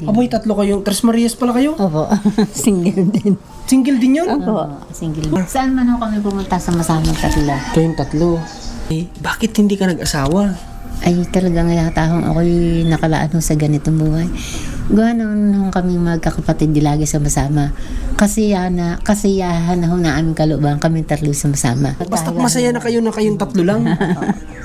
Aboy, tatlo kayong. Tres Marias pala kayo? Opo, single din. Single din yun? Opo, single din. Saan man ho kami pumunta sa masamang tatlo? Kayong tatlo. Eh, bakit hindi ka nag-asawa? Ay, talagang yatahong ako'y nakalaan ho sa ganitong buhay. Gawa naman kami magkakapatid di lagi sama-sama. Kasiyahan na ho na aming kalubang kami tatlo sama-sama. Basta masaya na kayong tatlo lang.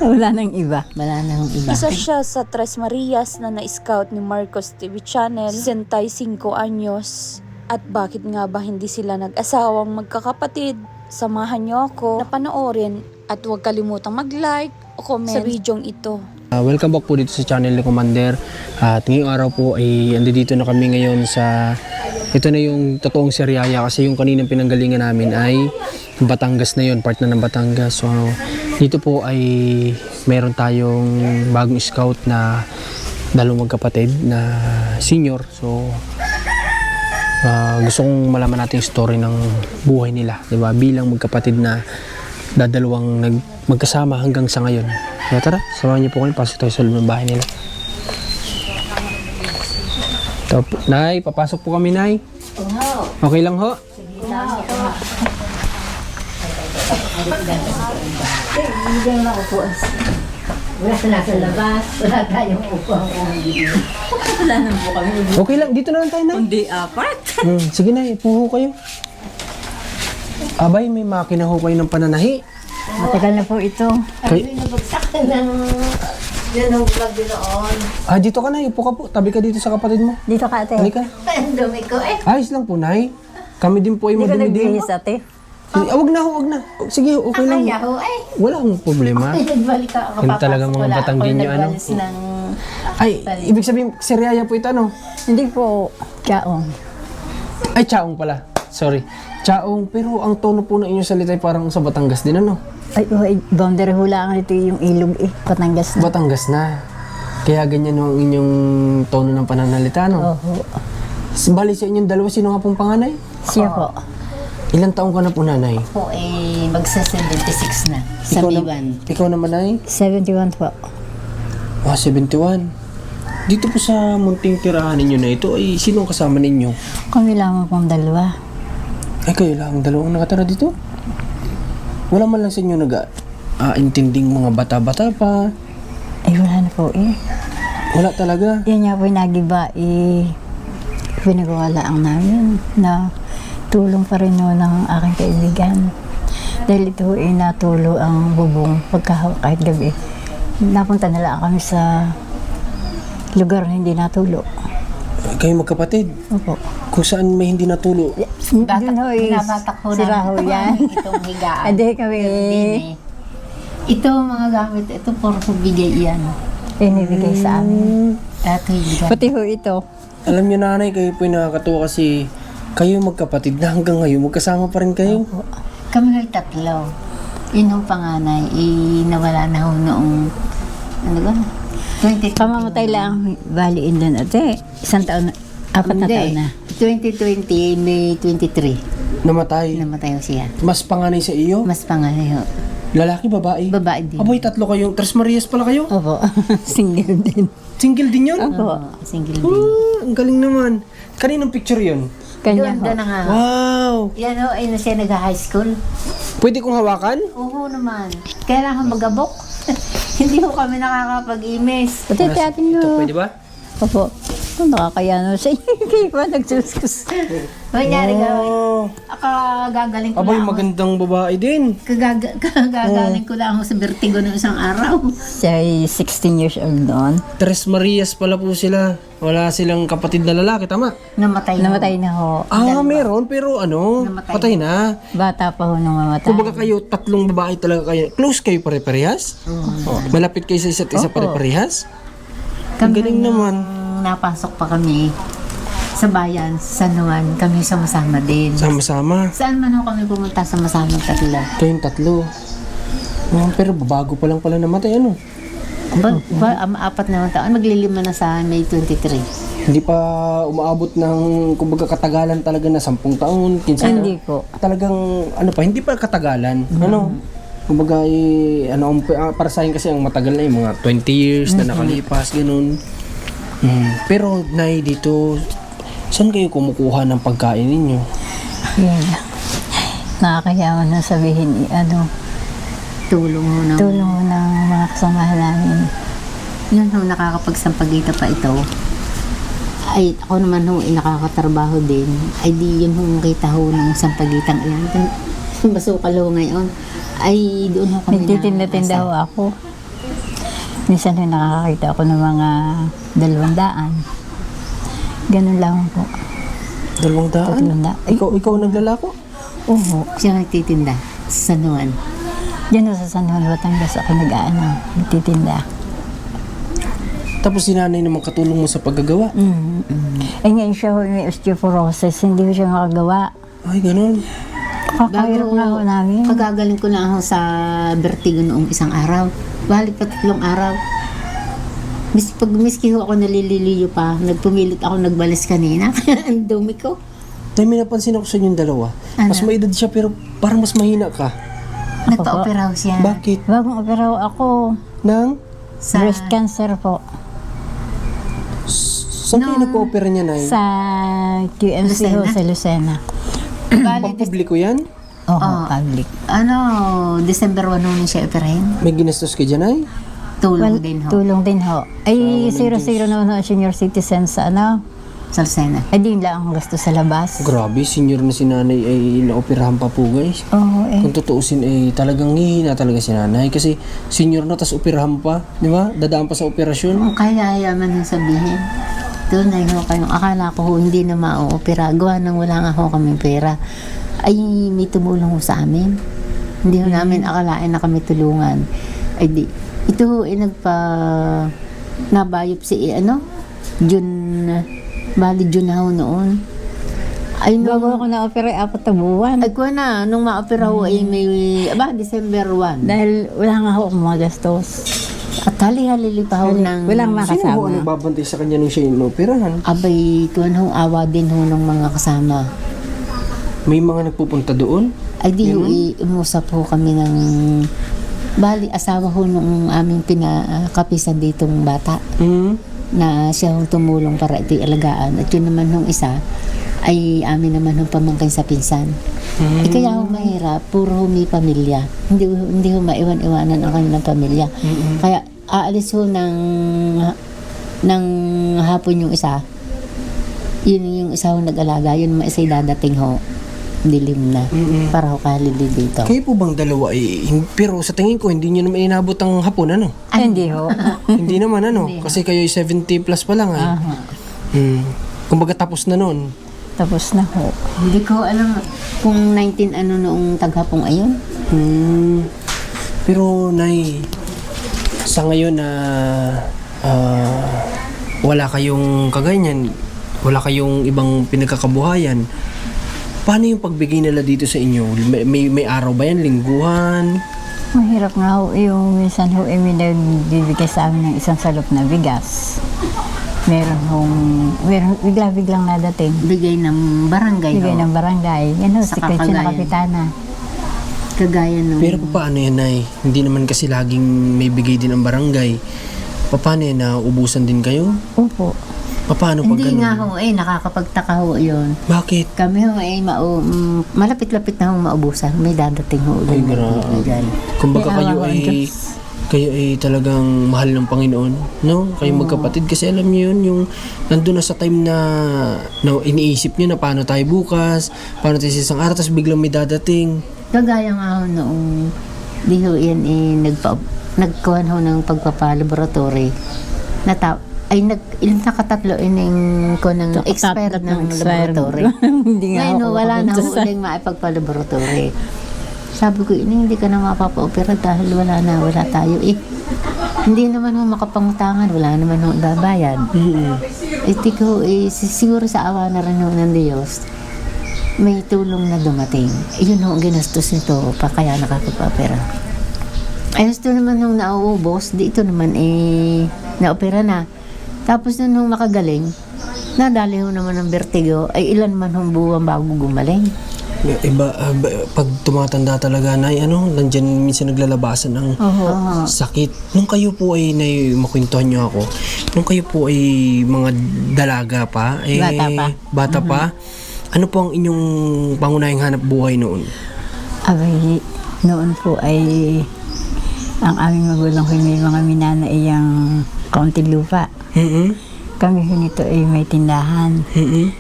Wala nang iba. Wala nang iba. Isa siya sa Tres Marias na na-scout ni Marcos TV Channel, 65 anyos. At bakit nga ba hindi sila nag-asawang magkakapatid? Samahan niyo ako na panoorin at huwag kalimutang mag-like o comment sa videong ito. Welcome back po dito sa channel ni Commander. At ngayong araw po ay andito na kami ngayon sa... Ito na yung totoong Sariaya kasi yung kaninang pinanggalingan namin ay Batangas na yun, part na ng Batangas. So dito po ay meron tayong bagong scout na dalawang magkapatid na senior. So gusto kong malaman natin yung story ng buhay nila, diba? Bilang magkapatid na dadalawang magkasama hanggang sa ngayon. Kaya tara, samahan niyo po kayo, pasok tayo sa loob ng bahay nila. Nay, papasok po kami, Nay. Okay lang ho? Wala na sa labas. Wala tayong upang. Wala na po kami. Okay lang, dito na lang tayo, Nay. Hindi apat. Sige, Nay, puho kayo. Abay, may makina ho kayo ng pananahi. Matagal na po ito. Kay... Nabagsak ng yun ang vlog din noon. dito ka, Nay. Upo ka po. Tabi ka dito sa kapatid mo. Dito ka, ate. Halika. Ang dumi ko eh. Ayos lang po, Nay. Kami din po ay Hindi ko madumi din. nagbihis, ate. Wag na. Sige, okay lang. Kaya ho eh. Wala akong problema. Nagbalik ako. Yun talagang mga Batanggenyo, ano? Ng... Ay, ibig sabihin, Sariaya po ito, ano? Hindi po. Kaong. Ay, Chaong pala. Sorry. Chaong, pero ang tono po ng inyong salita ay parang sa Batangas din, ano? Ay, boundary hulaan ito yung ilog eh. Batangas na. Batangas na. Kaya ganyan ang inyong tono ng pananalita, no? Oho. Bali sa inyong dalawa, sino nga pong panganay? Siya po. Ilang taong ka na po, nanay? Po eh, magsa-76 na. Sa Biban. Ikaw naman, nay? 71 po. 71. Dito po sa munting tirahan ninyo na ito, ay sinong kasama ninyo? Kami lamang pong dalawa. Ay, kayo lang dalawang nakatara dito? Wala man lang sa inyo intinding mga bata-bata pa? Ay, wala na po eh. Wala talaga? Yan nga po yung nagiba eh. Pinagawalaan namin na tulong pa rin no ng aking kaibigan. Dahil ito ay natulo ang bubong kahit gabi. Napunta na lang kami sa lugar na hindi natulo. Kayo magkapatid? Opo. Kung saan may hindi natulo? Doon ho is sila ho yan. Itong higaan. Ade kami. Ito mga gamit, ito puro bigay yan. Pinibigay sa amin. At higaan. Pati ho ito. Alam niyo, nanay, kayo po yung nakakatuwa kasi kayo magkapatid na hanggang ngayon magkasama pa rin kayo. Kami ay tatlo. Yun yung panganay, nawala na ho noong, ano ba? 2020. Pamamatay lang. Baliin doon ate. Isang taon na. 4 na taon na. 2020, May 23. Namatay. Namatay ho siya. Mas panganay sa iyo? Mas panganay ho. Lalaki, babae? Babae din. Aboy, tatlo kayong. Tres Marias pala kayo? Opo. Single din. Single din yun? Oo, single din. Ang galing naman. Kaninong picture yun? Kanya Doon, ho. doon na nga. Wow! Yan ho, ay na siya nag-high school. Pwede kong hawakan? Oo naman. Kailangan magabok. Hindi ho kami nakakapag-imes. Pati atin Ito, no. pwede ba? Opo. Kung nakakaya no siya. Hindi ko nagsuskus. Kunyari Oh. gagaling ko Aboy, lang. magandang babae din. Kagagaling ko lang ako sa vertigo ng isang araw. Siya ay 16 years old noon. Tres Marias pala po sila. Wala silang kapatid na lalaki, tama? Namatay. Namatay na ho. Meron, pero Namatay. patay na. Bata pa ho nung mamatay. Kumbaga kayo, tatlong babae talaga kayo. Close kayo pare-parehas? Malapit kayo sa isa't isa pare-parehas? Ang galing naman. Napasok pa kami sa bayan, sa San Juan, kami sama-sama din. Sama-sama. Saan man ho kami pumunta sama-sama tatlo. Kayong tatlo. Pero bago pa lang pala namatay, ano? Apat na taon, maglilima na sa May 23. Hindi pa umaabot ng, kumbaga, katagalan talaga na 10 taon, 15 taon. Hindi po. Talagang, hindi pa katagalan. Ano? Kumbaga, para sa akin kasi ang matagal na yung mga 20 years na nakalipas, ganun. Pero, Nay, dito, saan kayo kumukuha ng pagkain ninyo? Yun. Nakakayaman na sabihin, Tulong ho ng... tulong mo ng mga kasamahan namin. Yun ho, nakakapagsampagita pa ito. Ay, ako naman ho, nakakatrabaho din. Ay, di yun ho, kita ho ng sampagitang iyan. Basukal ho ngayon. Ay, doon ho kami Nagtitinda-tinda ho ako. Minsan ho nakakakita ako ng mga 200. Ganun lang po. 200? 200. Ikaw naglalako? Oo. Siya nagtitinda sa San Juan. Diyan ho sa San Juan, Batangas ako nagtitinda. Tapos si nanay naman katulong mo sa paggagawa? Eh ngayon siya ho, may osteoporosis, hindi ho siya makagawa. Ay, ganun. Kakahirap nga ho namin. Pagagaling ko na ako sa vertigo noong isang araw. Balik pa 3 araw. Miski ho ako nalililiyo pa, nagpumilit ako nagbalis kanina. Ang dumi ko. Tay, may napansin ako sa inyong dalawa. Mas may edad siya pero parang mas mahina ka. Nagpa-opera ho siya. Bakit? Bagong opera ho ako. Nang? Sa, Breast cancer po. Saan kayo nagpa-opera niya, Nay? Sa QMC ho, sa Lucena. Pampubliko yan? Oo, public. December 1 nun siya operahin. May ginastos ka dyan, Nay? Tulong din ho. Tulong din ho. Ay, 0-0 naman ho, senior citizen sa Sa Lucena. Ay, di lang ang gusto sa labas. Grabe, senior na si nanay ay naoperahan pa po, guys. Oo, Kung tutuusin ay talagang hihina talaga si nanay kasi senior na tas operahan pa, di ba? Dadaan pa sa operasyon. Kung kaya yaman yung sabihin. Doon na ho kayong akala ko ho, hindi na ma-opera. Gawa nang wala nga ho kami pera. Ay, may tumulong ho sa amin. Hindi ho namin akalain na kami tulungan. Ay di, ito ho ay nabiopsy June na ho noon. Ay, Bago ako na-opera, 4 na buwan. Ay, kuha na, nung ma-opera ho ay December 1. Dahil wala nga ako magastos. At hali-halili pa ho ng... Walang Sino ho ang makasama. nagbabantay sa kanya nung siya inoperahan? Abay, kuha na ho, awa din ho ng mga kasama. May mga nagpupunta doon? Ay, di ho, umusap ho kami ng... Bali, asawa ho nung aming pinakapisan ditong bata. Na siya hong tumulong para ito'y alagaan. At yun naman hong isa ay amin naman hong pamangkin sa pinsan. Kaya ho mahirap, puro ho may pamilya. Hindi ho maiwan-iwanan ang kanilang pamilya. Kaya aalis ho ng hapon yung isa. Yun yung isa ho nag-alaga. Yun naman isa dadating ho. Dilim na. Para ho kalili dito. Kayo po bang dalawa pero sa tingin ko hindi niyo naman inabot ang hapon, ano? Ay, hindi ho. Hindi naman, ano? Kasi kayo 70 plus pa lang, ay. Kumbaga tapos na noon. Tapos na ho. Hindi ko alam kung 19 noong taghapong ayon. Pero, Nay, sa ngayon na wala kayong kaganyan, wala kayong ibang pinagkakabuhayan, paano yung pagbigay nila dito sa inyo? May araw ba yan? Lingguhan? Mahirap nga ho. Yung minsan ho, may nagbibigay sa amin ng isang salop na bigas. Meron bigla-biglang nadating. Bigay ng barangay. Bigay ng barangay. Yan ho, Sa secret siya na Cagayan. kapitana. Kagaya nung... Pero paano yan, Nay? Hindi naman kasi laging may bigay din ang barangay. Paano yan? Naubusan din kayo? Opo. Paano pag Hindi ganun? nga ho, nakakapagtaka ho yun. Bakit? Kami ho, malapit-lapit na ho maubusan. May dadating ho Ay, ulit. grabe. Kumbaga May kayo awa ang ay Diyos. kayo ay talagang mahal ng Panginoon, no? Kayo magkapatid kasi alam niyo yun, yung nandun na sa time na iniisip niyo na paano tayo bukas, paano tayo sa isang araw, tapos biglang may dadating. Kagaya nga ho noong di ho yan nagkuhan ho ng pagpapalaboratory. Ilang nakatatlo ko ng expert ng laboratory. Hindi nga Ngayon ako wala na ho makapunta sa- uling maipagpalaboratory. Sabi ko, hindi ka na mapapa-opera dahil wala tayo. Hindi naman ho makapangutangan, wala naman ho babayad. Siguro sa awa na rin ho ng Diyos, may tulong na dumating. Yun ho, ginastos nito pa kaya nakakapapera. Ayos to naman nung nauubos, dito naman naopera na. Tapos nung makagaling, nadali ho naman ng vertigo, ay ilan man hong buwan bago gumaling. Iba, pag tumatanda talaga, Nay, nandyan minsan naglalabasan ng sakit. Nung kayo po ay, Nay, makwentuhan niyo ako, nung kayo po ay mga dalaga pa, bata pa, ano po ang inyong pangunahing hanap buhay noon? Abay, noon po ay ang aming magulang ko may mga minana iyang kaunting lupa. Kami ho nito ay may tindahan.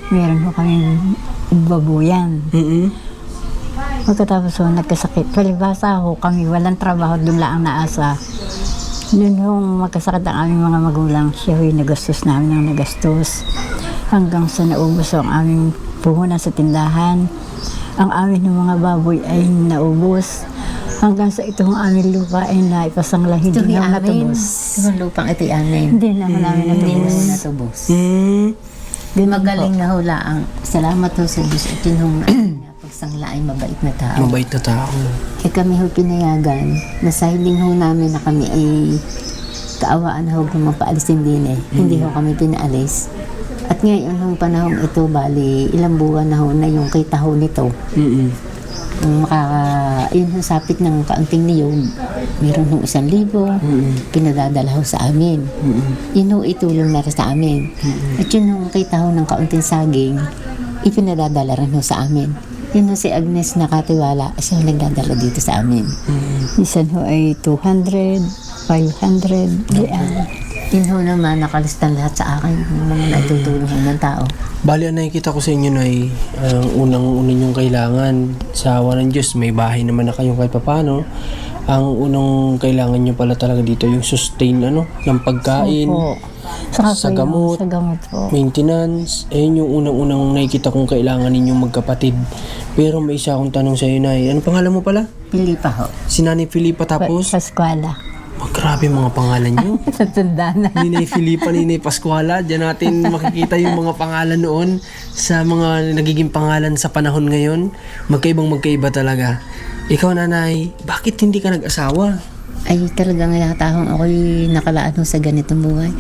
Meron ho kaming babuyan. Pagkatapos ho, nagkasakit. Palibasa ho kami, walang trabaho, doon lang naasa. Noon ho, magkasakit ang aming mga magulang. Siya ho'y nagastos namin ng nagastos. Hanggang sa naubos ho ang aming puhunan sa tindahan. Ang amin ng mga baboy ay naubos. Hanggang sa itong aming lupa ay naipasangla, hindi na natubos. Itong lupang ito amin. Hindi na namin natubos. Natubos. Magaling na hula ang salamat ho sa Diyos at yun pagsangla ay mabait na tao. Mabait na tao. Kami ho pinayagan na sa hiling ho namin na kami ay kaawaan ho kung mapaalisin din Hindi ho kami pinaalis. At ngayon hong panahon ito, bali ilang buwan na ho na yung kita ho nito. Kung yun ho sapit ng kaunting niyog, meron hong 1,000, pinadadala ho sa amin. Yun ho itulong na rin sa amin. At yun hong kita ho ng kaunting saging, ipinadadala rin ho sa amin. Yun ho si Agnes nakatiwala, siya ho nagdadala dito sa amin. Minsan ho ay 200, 500, diyan. Yun ho naman, nakalistan lahat sa akin ng mga natutulong ng tao. Bali, ang nakikita ko sa inyo na ay unang-una yung kailangan sa awa ng Diyos. May bahay naman na kayo kahit papano. Ang unang kailangan nyo pala talaga dito yung sustain ng pagkain, sa gamot, po. maintenance. Ayun yung unang-unang nakikita kong kailangan ninyong magkapatid. Pero may isa akong tanong sa iyo, Nay. Ano pangalan mo pala? Pilipa ho. Si Nanay Filipa tapos? Pascuala. Grabe mga pangalan nyo. Natanda na. Ninay Filipa, Ninay Pascuala. Diyan natin makikita yung mga pangalan noon sa mga nagiging pangalan sa panahon ngayon. Magkaibang-magkaiba talaga. Ikaw, Nanay, bakit hindi ka nag-asawa? Ay talagang nakatahong ako'y nakalaan ho sa ganitong buhay.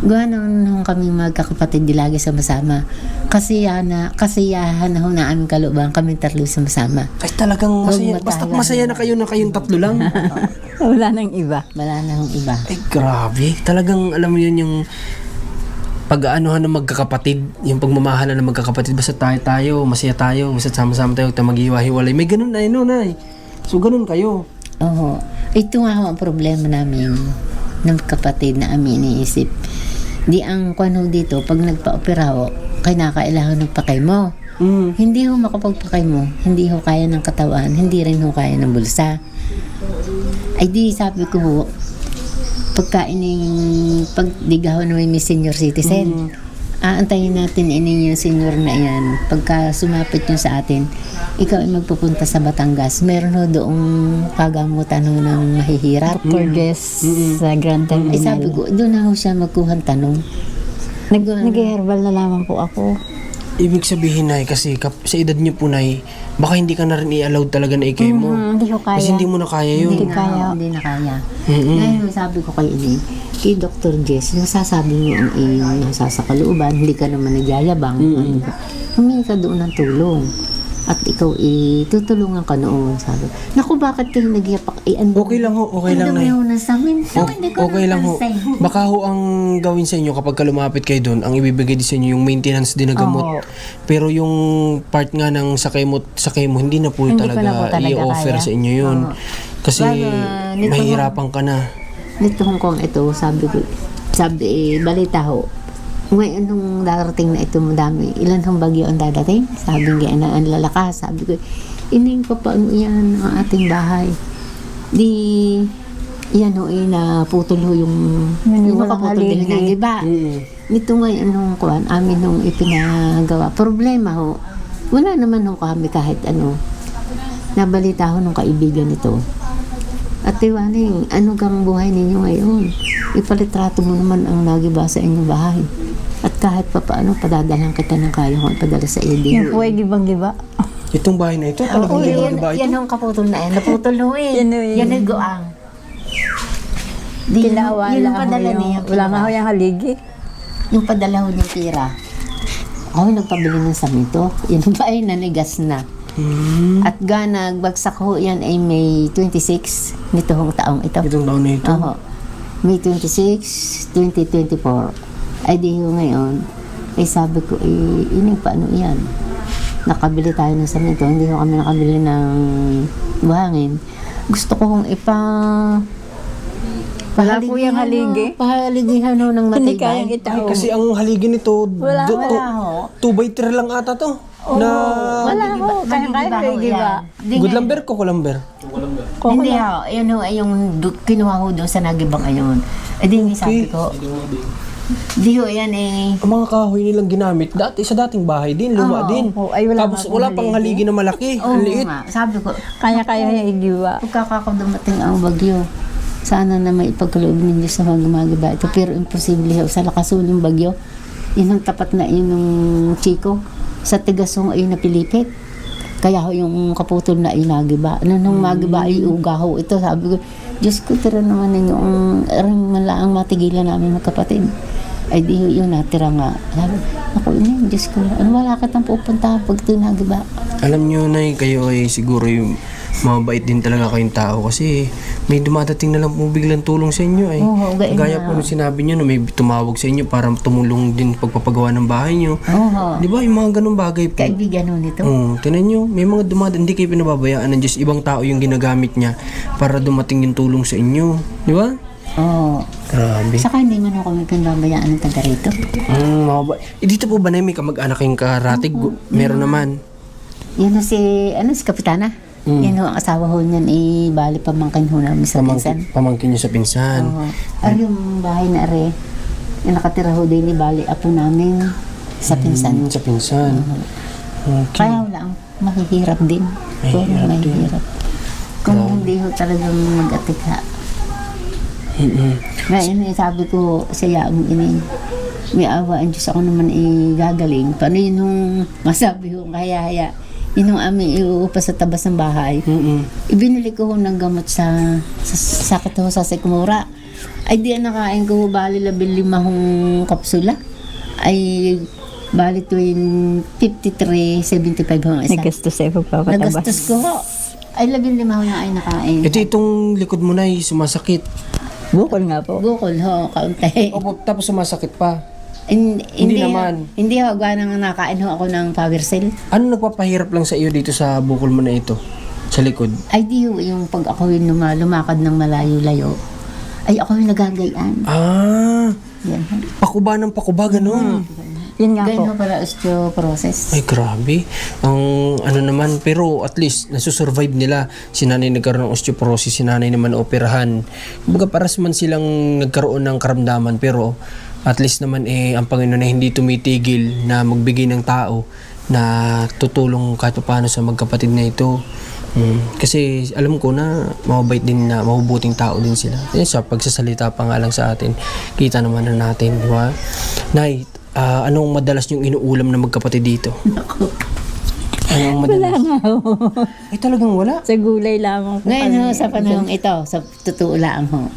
Gawa nung kami magkakapatid di lagi sama-sama. Kasiyahan na ho na aming kalooban kami tatlo sama-sama. Ay talagang masaya. Basta masaya na kayong tatlo lang. Wala nang iba. Wala na hong iba. Ay grabe. Talagang alam mo yun yung pag-aanuhan ng magkakapatid, yung pagmamahalan ng magkakapatid. Basta tayo, masaya tayo, basta sama-sama tayo, maghiwa-hiwalay. May ganun na Nay. So ganun kayo. Oo. Ito nga ho ang problema namin ng kapatid na amin iniisip. Di ang kuano dito, pag nagpa-opera ho, kinakailangan ng pakay mo. Hindi ho makapagpakay mo, hindi ho kaya ng katawan, hindi rin ho kaya ng bulsa. Ay di sabi ko ho, pag digaw na may senior citizen, aantayin natin yung senior na yan. Pagka sumapit yun sa atin, ikaw ay magpupunta sa Batangas. Meron ho doong pagamutan ho ng mahihirap. Dr. Guest sa Grand Terminal. Ay sabi ko, doon na ho siya magkuhan tanong. Nag-herbal na lamang po ako. Ibig sabihin, Nay, kasi sa edad niyo po, Nay, baka hindi ka na rin i-allowed talaga na ikay mo. Hindi ko kaya. Kasi hindi mo na kaya yun. Hindi na kaya. Ngayon sabi ko kay kay Dr. Jess, nasasabi mo ang iyong nasa sa kalooban, hindi ka naman nagyayabang. Humingi ka doon ng tulong. At ikaw tutulungan ka noon, sabi. Naku, bakit kayo nagyapak? Okay lang ho, okay lang, Nay. Ang dami ho na sa amin. Okay lang ho. Baka ho ang gawin sa inyo kapag lumapit kayo doon, ang ibibigay din sa inyo yung maintenance din na gamot. Pero yung part nga ng sakay mo, hindi na po Hindi talaga ko na po talaga i-offer kaya. sa inyo yun. Kasi mahihirapan ka na. Nito Hong Kong ito, sabi, balita ho. Ngayon nung darating na ito madami, ilan hong bagyo ang dadating? Sabi nga na ang lalakas, sabi ko, ining pa paano yan ang ating bahay? Di, yan ho, naputol ho yung nakaputol din na, di ba? Nito ngayon nung kuwan, amin nung ipinagawa. Problema ho, wala naman ho kami kahit nabalita ho nung kaibigan nito. At Tiwaning, ano kang buhay ninyo ngayon? Ipalitrato mo naman ang nagiba sa inyong bahay. At kahit pa paano, padadalang kita ng kaya ko ipadala sa LDO. Yung po ay gibang-giba. Itong bahay na ito, talagang ba ito? Yan ang kaputol na yan. Naputol ho eh. Yan ang goang. Wala nga ho yung haligi. Yung padala ho niyang tira. Ako nagpabili ng samito. Yan ba ay nanigas na. At nagbagsak ho yan ay May 26 nitong taong ito. Itong taon na ito. Oho. May 26, 2024. Ay di ho ngayon, ay sabi ko, ining paano yan? Nakabili tayo ng samento, hindi ho kami nakabili ng buhangin. Gusto ko kung Wala po yung haligi. Pahaligihan ho ng Hindi matibay. kayang itao. Kasi ang haligi nito, Wala ho. 2x3 lang ata to. Na Wala ho. Kaya haligi ba? good lumber ko lumber. Hindi ho, yun ho, ay yung kinuha ho doon sa nagibang ayon. Eh di sabi ko, di ho yan Ang mga kahoy nilang ginamit dati sa dating bahay din, luma din. Ay, wala Tapos nga wala pong pang haligi na malaki, Oo ang liit. nga, sabi ko, Kaya yung igiwa. pagkakadumating ang bagyo, sana na may ipagkaloob ninyo sa mga gumagiba ito. Pero imposible ho, sa lakas ho ng bagyo, yun ang tapat na yun ng chiko. Sa tigasong ay napilipit. Kaya ho yung kaputol na ay nagiba. Nung magiba ay uga ho. Ito sabi ko, Diyos ko, tira naman ninyo ang malaang matigilan namin magkapatid. Ay di ho yun natira nga. Sabi, ako yun, Diyos ko, ano wala ka tang pupunta pag ito nagiba. Alam nyo na kayo ay siguro yung mabait din talaga kayong tao kasi may dumadating na lang po biglang tulong sa inyo ay. Oo, Gaya po nung sinabi nyo na may tumawag sa inyo para tumulong din pagpapagawa ng bahay nyo. Oo. Di ba yung mga ganung bagay po? Kaibigan ho nito. Tinan nyo, may mga hindi kayo pinababayaan ng Diyos. Ibang tao yung ginagamit niya para dumating yung tulong sa inyo. Di ba? Oo. Grabe. Saka hindi man ako kami pinababayaan ng taga rito. Dito po ba na may kamag-anak kayong karatig? Meron naman. Yan ho si Kapitana. Yan ho, ang asawa ho niyan, bali pamangkin ho namin sa pinsan. Pamangkin nyo sa pinsan. Oo. Ay, yung bahay na are, yung nakatira ho din, bali apo namin sa pinsan. Sa pinsan. Okay. Kaya wala, mahihirap din. Mahihirap. Kung hindi ho talagang mag-atika. Ngayon, sabi ko sa yaong may awa ang Diyos ako naman gagaling. Paano yun nung masabi ho, kaya yun yung aming iuupa sa tabas ng bahay. Ibinili ko ho ng gamot sa sakit ho sa sikmura. Ay di nakain ko ho, bali 15 kapsula. Ay bali 53.75 ho ang isa. Nagastos sa pagpapatabas. Nagastos ko ho. Ay 15 ho na ay nakain. Ito itong likod mo na sumasakit. Bukol nga po. Bukol ho, kaunti. Opo, tapos sumasakit pa. Hindi naman. Hindi ho, gawa nang nakain ho ako ng power cell. Ano nagpapahirap lang sa iyo dito sa bukol mo na ito? Sa likod? Ay di ho, yung pag ako yung lumakad ng malayo-layo, ay ako yung nagagayaan. Yan ho. Pakuba ng pakuba, ganun. Yun nga po. Ganyan ho pala osteoporosis. Ay, grabe. Ang ano naman, pero at least nasusurvive nila. Si nanay nagkaroon ng osteoporosis, si nanay naman operahan. Kumbaga paras man silang nagkaroon ng karamdaman, pero at least naman ang Panginoon na hindi tumitigil na magbigay ng tao na tutulong kahit paano sa magkapatid na ito. Kasi alam ko na mababait din na mabubuting tao din sila. Sa pagsasalita pa nga lang sa atin, kita naman na natin, di ba? Nay, anong madalas yung inuulam na magkapatid dito? Anong madalas? Wala nga ho. Ay, talagang wala. Sa gulay lamang po. Ngayon ho, sa panahong ito, sa totoo lang ho,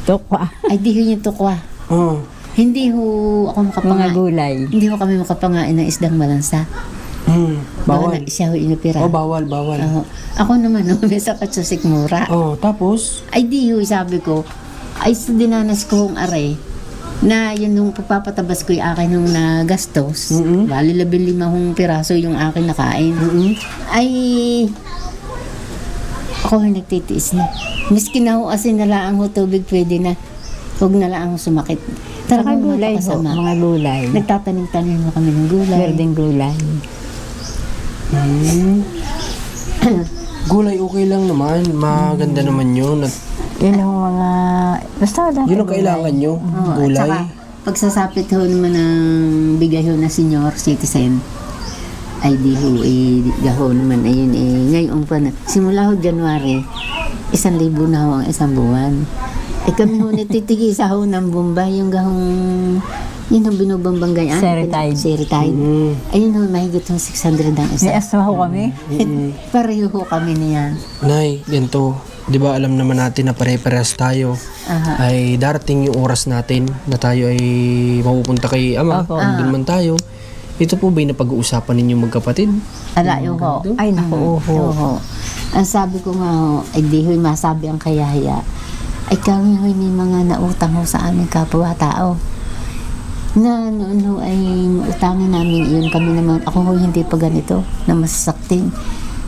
Tokwa. ay di ho yung tukwa. Oh. Hindi ho ako Mga makapangain. gulay. Hindi ho kami makapangain ng isdang malansa. Bawal. Baka siya ho inopera. Oh, bawal. Ako naman ho, may sakit sa sikmura. Oh, tapos? Ay di ho, sabi ko, ay sa dinanas ko hong aray, na yun nung pagpapatabas ko yung akin nung nagastos, bali 15 piraso yung akin nakain. Ay, ako yung nagtitiis na. Miski na ho, asin na lang ho tubig, pwede na. Huwag na lang sumakit. Saka Talagang gulay ho. napakasama. Mga gulay. Nagtatanim-tanim mo kami ng gulay. Berdeng gulay. Gulay okay lang naman. Maganda naman yun. Yun ang mga... Basta dati Yun ang kailangan nyo. Oo, at Gulay. saka, pagsasapit ho naman ng bigay ho na senior citizen, ay di ho, gaho naman, ayun ngayon pa na, simula ho January, 1,000 na ho ang isang buwan. Kami ho natitigisa ho ng Bombay, yung gahong, yun ang binubambanggayaan. Seritide. Ayun ho, mahigit ho 600 ang may isa. asma ho kami. Pareho ho kami niyan. Nay, ganito. Di ba alam naman natin na pare-parehas tayo. Aha. Ay darating yung oras natin na tayo ay mapupunta kay Ama. Opo. Doon man tayo. Ito po ba'y napag-uusapan ninyo magkapatid? Ala, yung ho. Ay, naku, Oo. Ang sabi ko nga ho, ay di ho'y masabi ang kayahaya. Ay kami ho'y may mga nautang ho sa aming kapwa-tao. Na noon ho ay utangin namin iyon kami naman. Ako ho hindi pa ganito na masasaktin.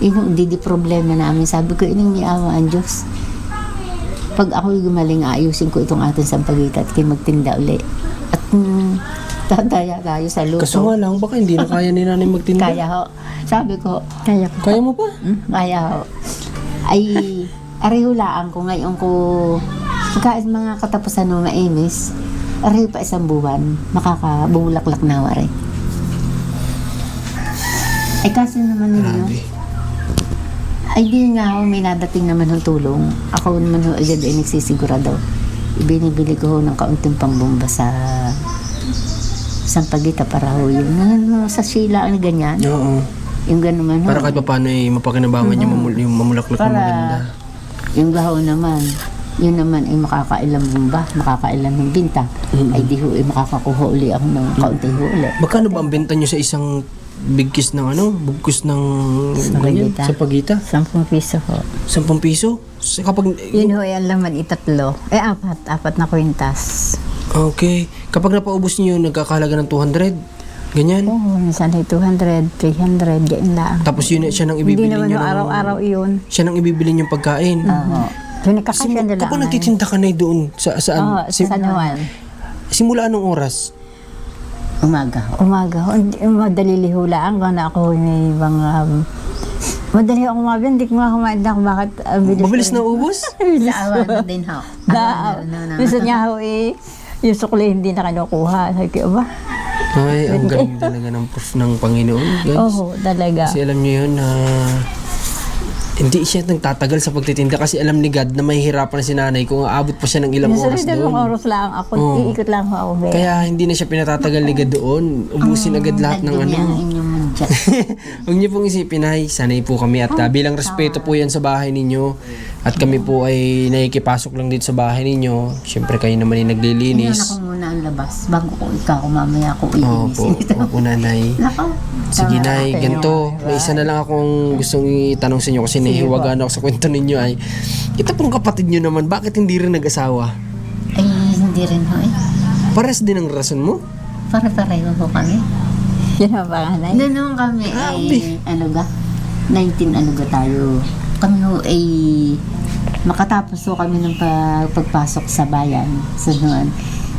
Yun hindi di problema namin. Sabi ko, ining may awa ang Diyos. Pag ako'y gumaling, ayusin ko itong ating sampagita at kayo magtinda uli. At tataya tayo sa luto. Kaso nga lang, baka hindi na kaya ni nanay magtinda. Kaya ho. Sabi ko, Kaya ko. Kaya mo pa? kaya ho. Ay, arihulaan ko ngayon ko, pagka mga katapusan ng mainis, ariho pa isang buwan, makakabulaklak na wari. Ay, kasi naman ninyo, Grabe. ay di nga ho, may nadating naman ng tulong. Ako naman ho, agad ay nagsisigurado. Ibinibili ko ho ng kaunting pangbomba sa Sampagita para ho yun. Ano, sa Sheila, ang ganyan. Oo. Yung gano'n man ho. Para kahit pa paano ay mapakinabangan yung mamulaklak na Para- maganda. Yung gaho naman, yun naman ay makakailang bomba, makakailang ng binta. Ay di ho, ay makakakuha uli ako ng kaunting ho uli. Magkano ba ang benta nyo sa isang bigkis ng bugkis ng ganyan, Pagita. sa pagita? 10 piso ho. 10 piso? So, kapag, Yun ho, ang laman itatlo. Apat na kwintas. okay. Kapag napaubos niyo yun, nagkakahalaga ng 200. Ganyan. Oo, minsan ay 200, 300, yan lang. Tapos yun, siya nang Hindi ibibili naman niyo ho, araw-araw iyon. Siya nang ibibili niyo pagkain. Oo. So, nakakasya nila. Kapag nagtitinda ka na doon, saan? Oo, sa San Juan. Simula anong oras? Umaga ho. Umaga ho. Madali lihulaan ko na ako may mga... madali ako mabi. Hindi ko nga kumain ako bakit... Mabilis na ubos? Sa awa na din ho. Minsan niya ho yung sukli hindi na kinukuha. Sabi ko, ba? Ay, ang galing talaga ng proof ng Panginoon, guys. Oo, talaga. Kasi alam niyo yun na hindi siya nagtatagal sa pagtitinda kasi alam ni God na mahihirapan na si nanay kung aabot pa siya ng ilang Minsan oras rin dalawang doon. oras lang ako. Oo. Iikot lang ho ako. Kaya, Kaya hindi na siya pinatatagal ni God doon. Ubusin agad lahat ng Nagdumi ang ano. inyong mundya. Huwag niyo pong isipin ay sanay po kami at bilang respeto po yan sa bahay ninyo at kami po ay nakikipasok lang dito sa bahay ninyo. Siyempre kayo naman ay Iniwan naglilinis. ako muna ang labas. Bago ko ikaw, mamaya ko iinisin ito. Opo nanay. Nako. Sige nay, ganito. May isa na lang akong gustong itanong sa inyo kasi nahihiwagaan ako sa kwento ninyo ay ito pong kapatid nyo naman, bakit hindi rin nag-asawa? Ay, hindi rin ho eh. Pares din ang rason mo? Para-pareho ho kami. yun ang panganay. Noon kami ay, ano ga? 19 ano ga tayo. Kami ho ay makatapos ho kami ng pagpasok sa bayan. So noon,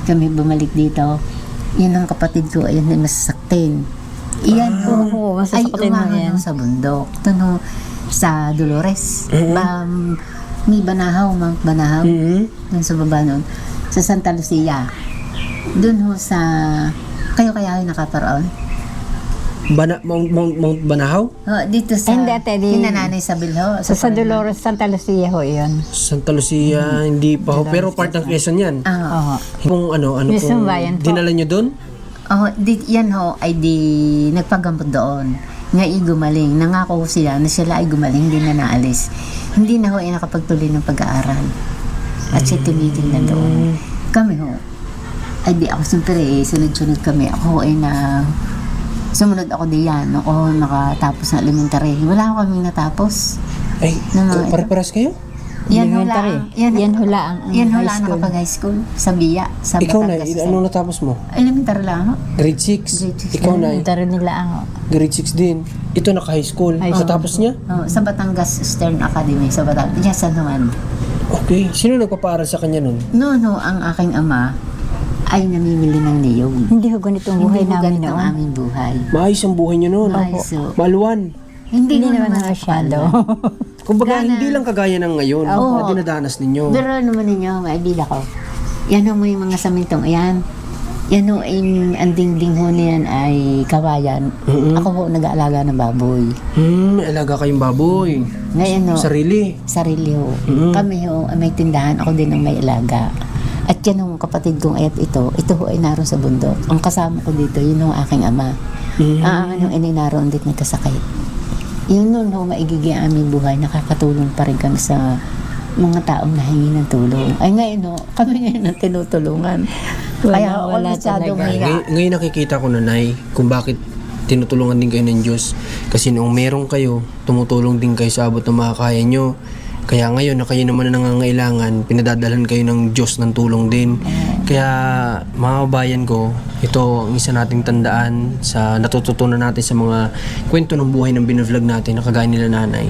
kami bumalik dito. Yan ang kapatid ko, ayun ay masasaktin. Iyan ho, Oo, ay masasaktin mo yan. umangon sa bundok. Ito sa Dolores. May Banahaw, Mount Banahaw. Doon sa baba nun. Sa Santa Lucia. Doon ho sa... Kayo kaya nakaparoon? Mount Banahaw? Oh, dito sa... Hindi, ate, di- Kinananay sa Bilho. Sa Dolores, Santa Lucia ho yun. Santa Lucia, hindi pa ho. Pero part ng Quezon yan. Ah, Oo. Kung ano Quezon pong Bayan po. dinala nyo doon? yan ho ay di nagpagamot doon. Nga gumaling. Nangako sila na sila ay gumaling, hindi na naalis. Hindi na ho ay nakapagtuloy ng pag-aaral. At siya tumigil na doon. Kami ho, ay di ako siyempre sunod-sunod kami. Ako ay na sumunod ako diyan. Ako nakatapos ng elementary. Wala ako kaming natapos. Ay, Naman. pare-paras kayo? Yan ho Elementary. lang. Yan ho lang ang Yan ho high lang school. nakapag-high school. Sa Biya. Sa Ikaw na, Batangas. ano natapos mo? Elementary lang ho. Grade 6. Grade six. Ikaw na, Elementary nila ang grade 6 din. Ito naka-high school. High Sa tapos niya? Oh, sa Batangas Stern Academy. Sa Batangas. Diyan sa Numan. Okay. Sino nagpapaaral sa kanya nun? No, ang aking ama ay namimili ng niyog. Hindi ho ganitong buhay Hindi ho namin ganito ang noon. aming buhay. Maayos ang buhay niyo noon. Maayos ho. Maluwan. Hindi Hindi naman naman masyado. Kumbaga, hindi lang kagaya ng ngayon. Oo. Na dinadanas ninyo. Pero naman ninyo, maibila ko. Yan ho mo yung mga samintong. Ayan. Yan ho, ang dingding ho niyan ay kawayan. Ako ho nag-aalaga ng baboy. May alaga kayong baboy. Ngayon ho, Sarili. sarili ho. Mm. Kami ho, may tindahan. Ako din ang may alaga. At yan ho, kapatid kong ayat ito ho ay naroon sa bundok. Ang kasama ko dito, yun ho aking ama. Ang akin ho, naroon dito nagkasakit. Yun nun ho, maigiging aming buhay. Nakakatulong pa rin kami sa mga taong nahingi ng tulong. Ay ngayon ho, kami ngayon ang tinutulungan. Kaya ako Wala masyado talaga. mahirap. Ngayon nakikita ko, nanay, kung bakit tinutulungan din kayo ng Diyos. Kasi noong meron kayo, tumutulong din kayo sa abot ng makakaya nyo. Kaya ngayon na kayo naman na nangangailangan, pinadadalan kayo ng Diyos ng tulong din. Kaya mga kabayan ko, ito ang isa nating tandaan sa natututunan natin sa mga kwento ng buhay ng binvlog natin na kagaya nila nanay.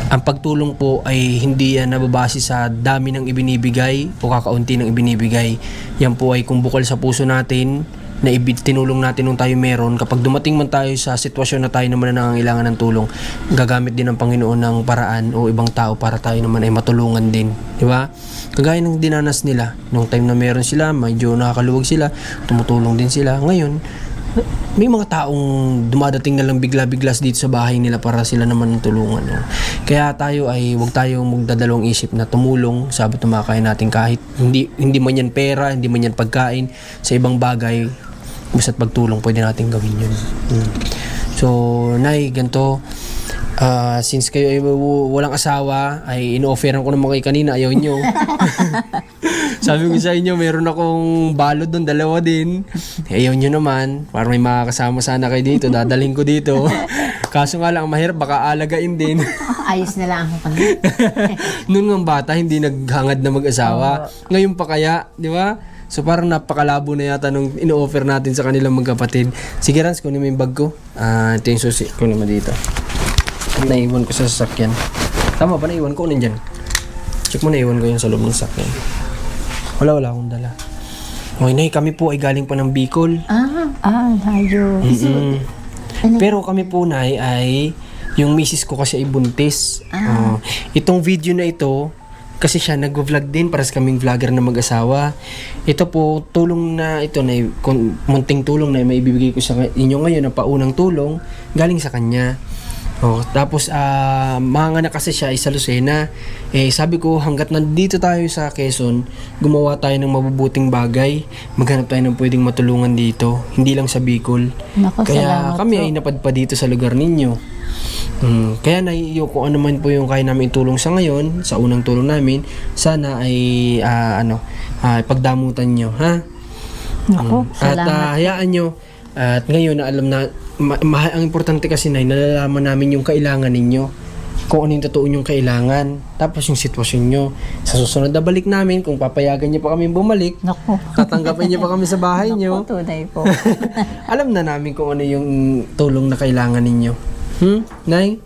Ang pagtulong po ay hindi yan nababase sa dami ng ibinibigay o kakaunti ng ibinibigay. Yan po ay kung bukal sa puso natin na tinulong natin nung tayo meron. Kapag dumating man tayo sa sitwasyon na tayo naman na nangangailangan ng tulong, gagamit din ng Panginoon ng paraan o ibang tao para tayo naman ay matulungan din. Di ba? Kagaya ng dinanas nila. Nung time na meron sila, medyo nakakaluwag sila, tumutulong din sila. Ngayon, may mga taong dumadating na lang bigla-biglas dito sa bahay nila para sila naman ng tulungan. No? Kaya tayo ay huwag tayong magdadalawang isip na tumulong sa abot ng makakaya natin kahit hindi man yan pera, hindi man yan pagkain, sa ibang bagay, basta't pagtulong pwede natin gawin yun. So, Nay, ganito, since kayo ay walang asawa, ay in-offeran ko naman kayo kanina, ayaw nyo. Sabi ko sa inyo, meron akong balot doon, 2 din. Ayaw nyo naman, para may makakasama sana kayo dito, dadalhin ko dito. Kaso nga lang, mahirap, baka alagain din. Ayos na lang ako kami. Noon ng bata, hindi naghangad na mag-asawa. Ngayon pa kaya, di ba? So parang napakalabo na yata nung in-offer natin sa kanilang magkapatid. Sige Rans, kunin mo yung bag ko. Ito yung susi, kunin mo dito. Naiwan ko sa sasakyan. Tama ba, naiwan ko? Nandyan. Check mo, naiwan ko yung sa loob ng sasakyan. Wala akong dala. Okay, Nay, kami po ay galing pa ng Bicol. Layo. Pero kami po, Nay, ay yung misis ko kasi ay buntis. Itong video na ito, kasi siya nag-vlog din, para sa kaming vlogger na mag-asawa. Ito po, tulong na ito, na munting tulong na maibibigay ko sa inyo ngayon na paunang tulong, galing sa kanya. Tapos manganak kasi siya ay sa Lucena. Sabi ko, hanggat nandito tayo sa Quezon, gumawa tayo ng mabubuting bagay, maghanap tayo ng pwedeng matulungan dito, hindi lang sa Bicol. Naku, Kaya salamat kami po. ay napadpa dito sa lugar ninyo. Kaya naiyo kung ano man po yung kaya namin itulong sa ngayon, sa unang tulong namin, sana ay pagdamutan nyo, ha? Naku, At salamat. hayaan nyo, at ngayon na alam na, ang importante kasi na nalalaman namin yung kailangan ninyo, kung ano yung totoo yung kailangan, tapos yung sitwasyon nyo. Sa susunod na balik namin, kung papayagan nyo pa kami bumalik, Naku. tatanggapin nyo pa kami sa bahay nyo, Naku, tunay po. alam na namin kung ano yung tulong na kailangan ninyo. Nay?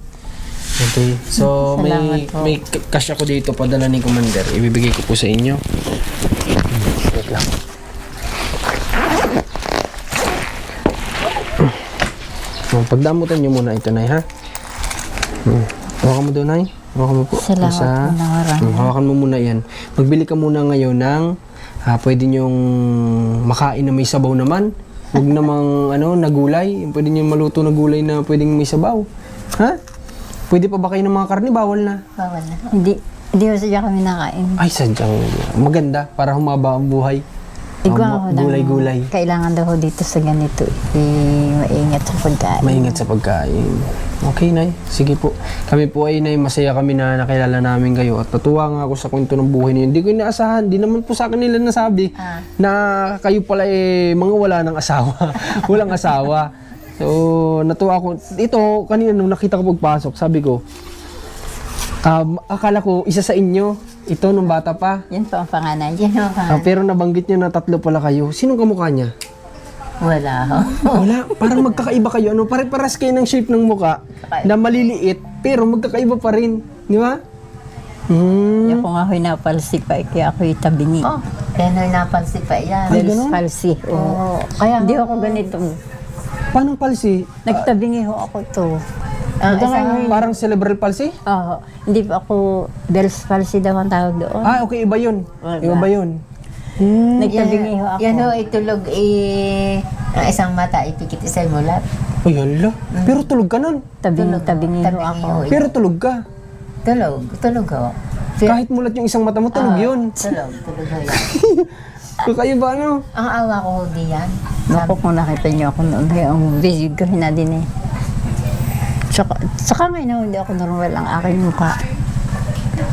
Okay. So, Salamat po. may cash ako dito, padala ni Commander. Ibibigay ko po sa inyo. Wait lang. Pagdamutan nyo muna ito, Nay, ha? Hawakan mo doon, Nay. Hawakan mo po. Salamat po na marami. Hawakan mo muna yan. Magbili ka muna ngayon ng pwede nyong makain na may sabaw naman. Huwag namang na gulay. Pwede nyong maluto na gulay na pwedeng may sabaw. Ha? Pwede pa ba kayo ng mga karne? Bawal na. Bawal na. Hindi ko sadya kami nakain. Ay, sadyang maganda para humaba ang buhay. Igwa ko Gulay-gulay. Kailangan daw dito sa ganito. Maingat sa pagkain. Maingat sa pagkain. Okay, Nay. Sige po. Kami po ay, Nay, masaya kami na nakilala namin kayo. At natuwa nga ako sa kwento ng buhay niyo. Hindi ko inaasahan. Hindi naman po sa akin nila nasabi na kayo pala mga wala ng asawa. Walang asawa. So, natuwa ako. Ito, kanina nung nakita ko pagpasok, sabi ko, akala ko isa sa inyo. Ito nung bata pa. Yan po ang panganay. Yan po ang panganay. Pero nabanggit niyo na 3 pala kayo. Sinong kamukha niya? Wala ho. Wala. Parang magkakaiba kayo. Pare-paras kayo ng shape ng muka na maliliit, pero magkakaiba pa rin. Di ba? Yung kung ako'y napalsi pa, kaya ako'y tabingi. Kaya napansin pa yan. Ay, Dahil ganun? palsi. Oo. Kaya hindi ako ganito. Paano palsy? Nagtabingi ho ako to. Parang cerebral palsy? Oo. Hindi pa ako, Bell's palsy daw ang tawag doon. Okay, iba yun. Wala. Iba ba yun? Nagtabingi ho ako. Yan ho, itulog ang isang mata, ipikit isa'y mulat. Ay, hala. Pero tulog ka nun. Tabingi ho ako. Pero tulog ka. Tulog ho. Kahit mulat yung isang mata mo, tulog yun. Tulog ho yan. Kakaiba, ano? Ang awa ko ho diyan. Naku, kung nakita niyo ako noon, ang visit ko na din eh. Saka ngayon hindi ako normal ang aking mukha.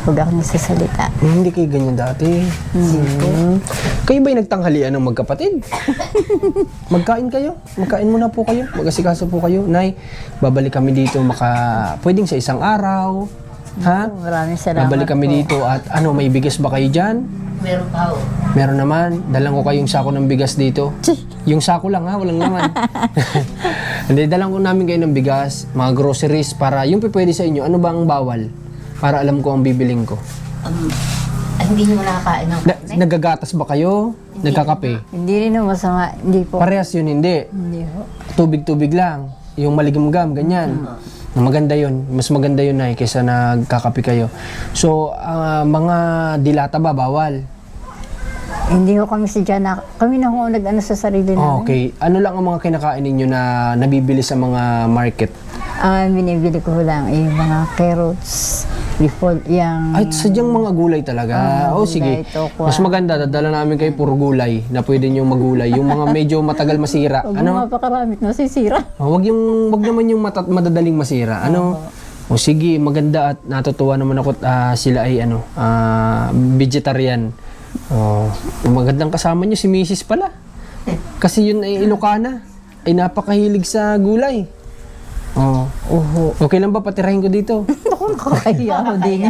pag ako nagsasalita. Hindi kayo ganyan dati. Hindi po. Kayo ba'y nagtanghalian ng magkapatid? Magkain kayo? Magkain muna po kayo? Mag-asikaso po kayo? Nay, babalik kami dito pwedeng sa isang araw. Ha? Maraming salamat Babalik kami po. dito at may bigas ba kayo dyan? Meron pa ho. Meron naman. Dalang ko kayong sako ng bigas dito. Yung sako lang ha, walang naman. Hindi, dalang ko namin kayo ng bigas, mga groceries para yung pwede sa inyo. Ano ba ang bawal? Para alam ko ang bibiling ko. Hindi nyo nakakain ng Nagagatas ba kayo? Nagkakape? Hindi rin naman masama. Hindi po. Parehas yun, hindi. Hindi po. Tubig-tubig lang. Yung maligam-gam, ganyan. Maganda yun. Mas maganda yun na kaysa nagkakape kayo. So, mga dilata ba, bawal? Hindi ko kami sadya na, kami na ho nag-ano sa sarili namin. Okay. Ano lang ang mga kinakain ninyo na nabibili sa mga market? Binibili ko lang yung mga carrots, default, yung... Ay, sadyang mga gulay talaga. gulay, Sige. tokwa. Mas maganda, dadala namin kayo puro gulay na pwede nyo magulay. Yung mga medyo matagal masira. Huwag Ano? mapakaramit, masisira. Wag naman yung madadaling masira. Ano? O sige, maganda at natutuwa naman ako at sila ay vegetarian. Magandang kasama nyo si Mrs. pala. Kasi yun ay Ilocana. Ay napakahilig sa gulay. Okay lang ba patirahin ko dito? Ako nakakahiya ako din.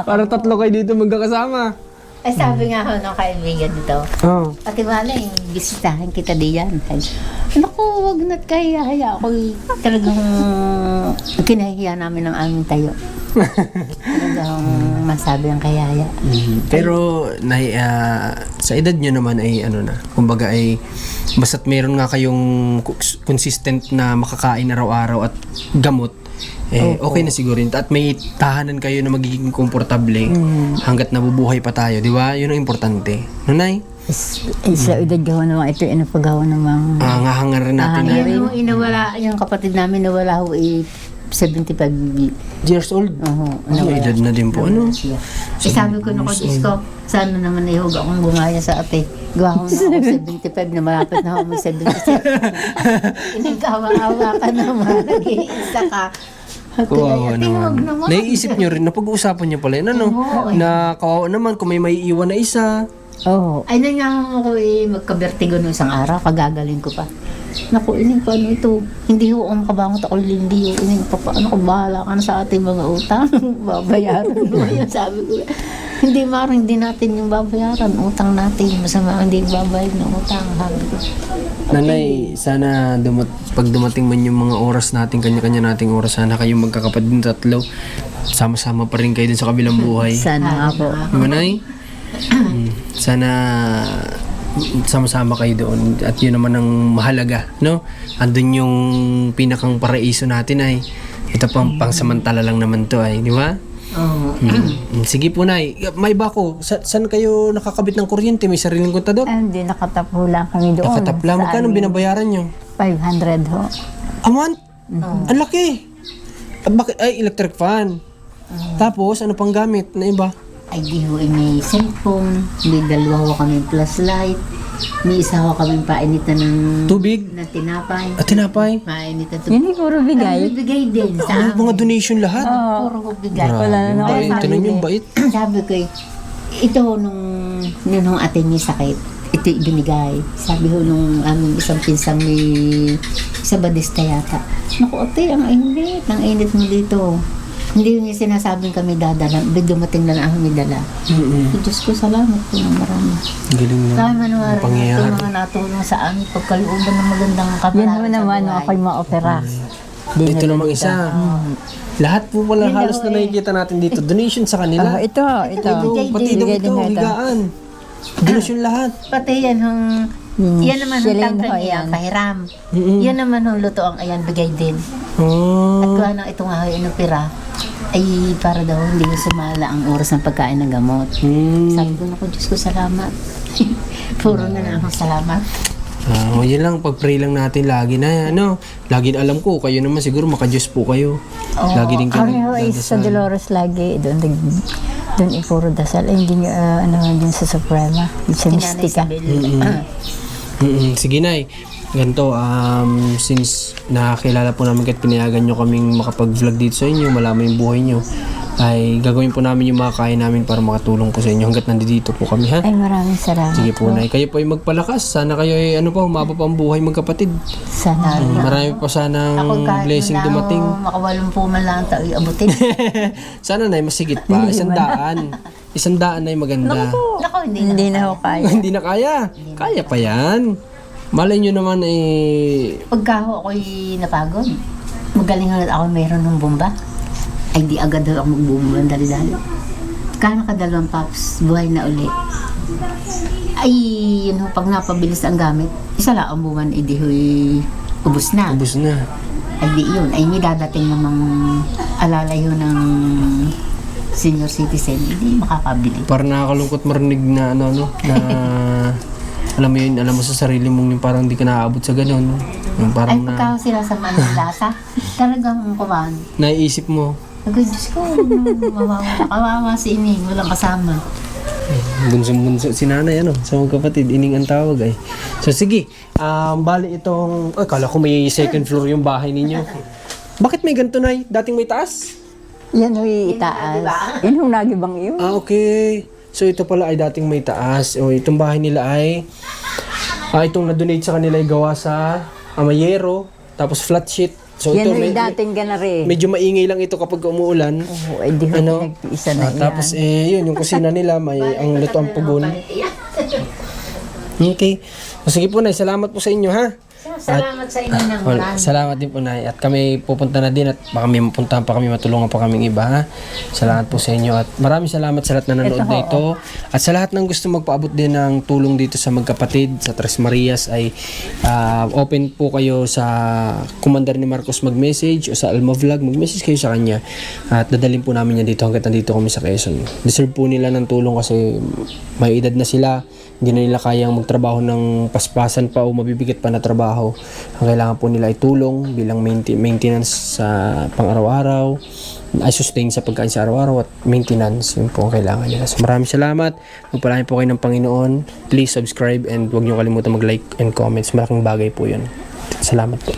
Para tatlo kayo dito magkakasama. Ay, sabi nga ho ng kaibigan dito, Pati Malay, bisitahin kita diyan. Naku, wag na't kaya ako talagang kinahiya namin ng aming tayo. Talagang masabi ang kayaya. Pero sa edad nyo naman ay kumbaga ay basta't meron nga kayong consistent na makakain araw-araw at gamot, okay na siguro yun. At may tahanan kayo na magiging komportable hanggat nabubuhay pa tayo, di ba? Yun ang importante. Nanay? Sa edad gawa naman, ito inapagawa naman. Ngahangan rin natin na Yan ho, inawala, yung kapatid namin nawala ho 75 years old. Ay, edad na din po. Ano? siya. Sabi ko, naku, Diyos ko, sana naman ihog akong gumaya sa ate. Gawa ko na ako 75 na malapit na ako mag-76. Inagkawa-awa ka naman, nag-iisa ka. Kawawa naman. Naiisip nyo rin na pag-uusapan nyo pala yun, na kawawa naman kung may maiiwan na isa. Ay, nangyayang ako magka-vertigo noong isang araw, kagagaling ko pa. Naku, ining paano ito? Hindi ko ang makabangot ako lindi. Ining pa paano ko bahala ka na sa ating mga utang. Babayaran mo yan, sabi ko. Hindi natin yung babayaran. Utang natin. Masama hindi babayad ng utang. Sabi ko. Nanay, sana pag dumating man yung mga oras natin, kanya-kanya nating oras, sana kayong magkakapatid ng tatlo. Sama-sama pa rin kayo din sa kabilang buhay. Sana nga po. Di ba, Nay? Sana sama-sama kayo doon at yun naman ang mahalaga, no? Andun yung pinakang paraiso natin ay ito pangsamantala lang naman to ay, di ba? Sige po, Nay. May bako. Saan kayo nakakabit ng kuryente? May sariling kontador? Hindi, nakatapo lang kami doon. Nakatapla. Magkano binabayaran nyo? 500 ho. A month? Ang laki. Bakit? Ay, electric fan. Tapos, ano pang gamit na iba? Ay, di ho, may cellphone. May dalawa ho kami plus light. May isa ho kami painitan ng Tubig? na tinapay. At tinapay? Painitan Yun yung puro bigay. Bigay din sa Mga donation lahat. puro ko bigay. Wala na ako Bait. Tinan nyo yung bait. Sabi ko, ito ho nung ate may sakit, ito ibinigay. Sabi ho nung aming isang pinsang may sa Badista yata. Naku ate, ang init mo dito. Hindi yung sinasabing kami dadala, dumating na lang kami dala. Diyos ko, salamat po ng marami. Galing na. Dahil manuwari na pangyayari. ito mga natulong sa amin pagkalooban ng magandang Yan kapalaran naman naman, ako'y ma-opera. Ito namang isa. Lahat po pala halos na nakikita natin dito. Donation sa kanila. Ito. Pati daw ito, higaan. Donation lahat. Pati yan hong yan naman ang Sila tangkang ho, iyan, yan. kahiram. Yan naman ang luto ang ayan, bigay din. Oh. At kung ano itong inopera, ay para daw hindi sumala ang oras ng pagkain ng gamot. Sabi ko, naku, Diyos ko, salamat. Puro na lang akong salamat. Yun lang, pag-pray lang natin lagi na, lagi na alam ko, kayo naman siguro maka-Diyos po kayo. Lagi din kayo Kami ho ay sa Dolores lagi. Doon puro dasal. Ay, hindi dun sa Suprema. Sa Mystica. Sige, Nay. Ganito, since nakakilala po namin kahit pinayagan nyo kaming makapag-vlog dito sa inyo, malaman yung buhay nyo, ay gagawin po namin yung mga kaya namin para makatulong po sa inyo hanggat nandito po kami, ha? Ay, maraming salamat Sige po, Nay. Kayo po ay magpalakas. Sana kayo ay humaba pa ang buhay magkapatid. Sana Marami pa sanang blessing dumating. Makawalong man lang ang tao'y abutin. Sana, Nay, masigit pa. 100. 100 na maganda. Naku, hindi na ako kaya. Hindi na kaya. Kaya pa yan. Malay nyo naman Pagka ako'y napagod, magaling agad ako mayroon ng bomba. Ay di agad ako magbumba ng dali-dali. Kaya nakadalawang paps, buhay na uli. Ay, yun ho, pag napabilis ang gamit, isa lang ang buwan, di ho'y ubos na. ubus na. Ay di yun, ay may dadating namang alalayo ng senior citizen, hindi makakabili. Parang nakakalungkot marinig na na alam mo yun, alam mo sa sarili mong yung parang hindi ka naaabot sa ganun. Yung Ay, parang pagka sila sa Manilasa, talagang kumaan. naiisip mo, Agad, Diyos ko, kawawa si Ining, walang kasama. bunso si nanay, sa mga kapatid, ining ang tawag ay. So sige, bali itong, kala ko may second floor yung bahay ninyo. Bakit may ganito, Nay? Dating may taas? Yan huy itaas. Yun yung nagibang yun. Okay. So ito pala ay dating may taas. O itong bahay nila ay itong na-donate sa kanila ay gawa sa Amayero, tapos flat sheet. So Yan ito huy dating ganari. medyo maingay lang ito kapag umuulan. Oo, ay di ko nag-iisa na yan. Tapos yun yung kusina nila may ang lutuang pugon. Okay. So, sige po, Nay, salamat po sa inyo, ha. Salamat sa inyo ng Salamat din po, Nay. At kami pupunta na din at baka may mapuntahan pa kami, matulungan pa kaming iba, ha. Salamat po sa inyo at maraming salamat sa lahat na nanood na ito. At sa lahat ng gusto magpaabot din ng tulong dito sa magkapatid, sa Tres Marias ay open po kayo sa Commander ni Marcos mag-message o sa Alma Vlog, mag-message kayo sa kanya at dadalhin po namin yan dito hanggat nandito kami sa Quezon. Deserve po nila ng tulong kasi may edad na sila, hindi na nila kayang magtrabaho ng paspasan pa o mabibigat pa na trabaho. Ang kailangan po nila ay tulong bilang maintenance sa pang-araw-araw, ay sustain sa pagkain sa araw-araw at maintenance. Yun po ang kailangan nila. So maraming salamat. Magpalain po kayo ng Panginoon. Please subscribe and huwag niyo kalimutan mag-like and comments. Malaking bagay po yun. Salamat po.